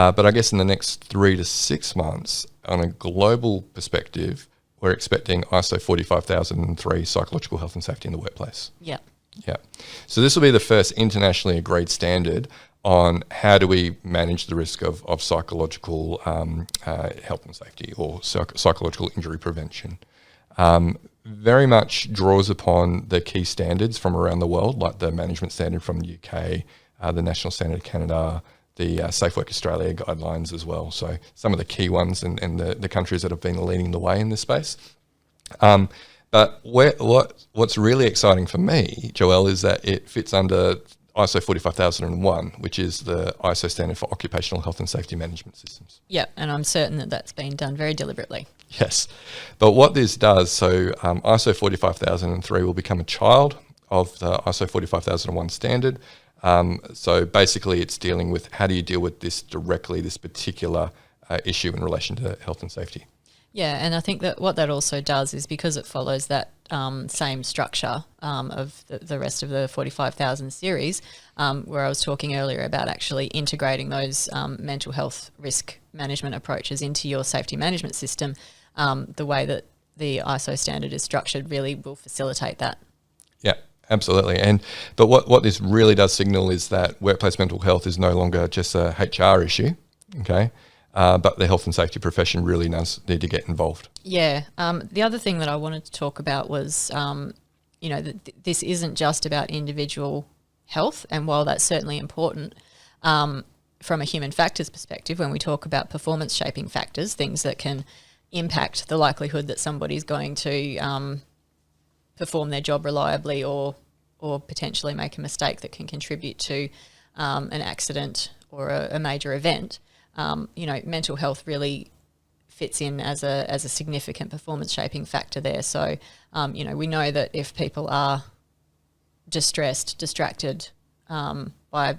But I guess in the next 3 to 6 months, on a global perspective, we're expecting ISO 45003 psychological health and safety in the workplace. Yeah. Yeah. So this will be the first internationally agreed standard on how do we manage the risk of psychological health and safety or psychological injury prevention. Very much draws upon the key standards from around the world, like the management standard from the UK, the national standard of Canada, the Safe Work Australia guidelines as well. So some of the key ones and the countries that have been leading the way in this space. But what's really exciting for me, Joelle, is that it fits under ISO 45001, which is the ISO standard for occupational health and safety management systems. Yeah, and I'm certain that that's been done very deliberately. Yes. But what this does, so ISO 45003 will become a child of the ISO 45001 standard. So basically it's dealing with how do you deal with this directly, this particular issue in relation to health and safety. Yeah, and I think that what that also does is because it follows that same structure of the rest of the 45,000 series, where I was talking earlier about actually integrating those mental health risk management approaches into your safety management system, the way that the ISO standard is structured really will facilitate that. Yeah, absolutely. But what this really does signal is that workplace mental health is no longer just a HR issue, okay? But the health and safety profession really does need to get involved. Yeah. The other thing that I wanted to talk about was, this isn't just about individual health. And while that's certainly important, from a human factors perspective, when we talk about performance shaping factors, things that can impact the likelihood that somebody's going to perform their job reliably or potentially make a mistake that can contribute to an accident or a major event, mental health really fits in as a significant performance shaping factor there. So, we know that if people are distressed, distracted by,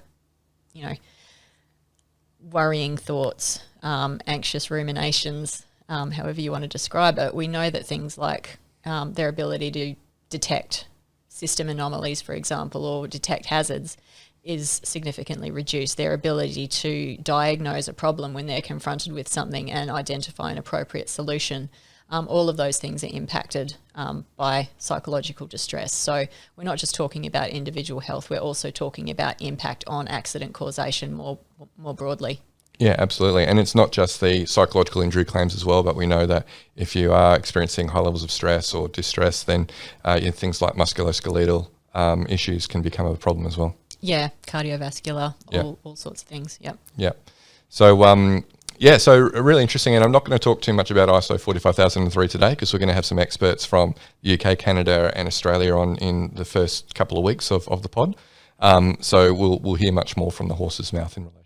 worrying thoughts, anxious ruminations, however you want to describe it, we know that things like their ability to detect system anomalies, for example, or detect hazards is significantly reduced. Their ability to diagnose a problem when they're confronted with something and identify an appropriate solution, all of those things are impacted by psychological distress. So we're not just talking about individual health, we're also talking about impact on accident causation more broadly. Yeah, absolutely. And it's not just the psychological injury claims as well, but we know that if you are experiencing high levels of stress or distress, then things like musculoskeletal issues can become a problem as well. Yeah, cardiovascular, all sorts of things. Yep. Yeah. So, so really interesting. And I'm not going to talk too much about ISO 45003 today because we're going to have some experts from the UK, Canada and Australia on in the first couple of weeks of the pod. So we'll hear much more from the horse's mouth in relation.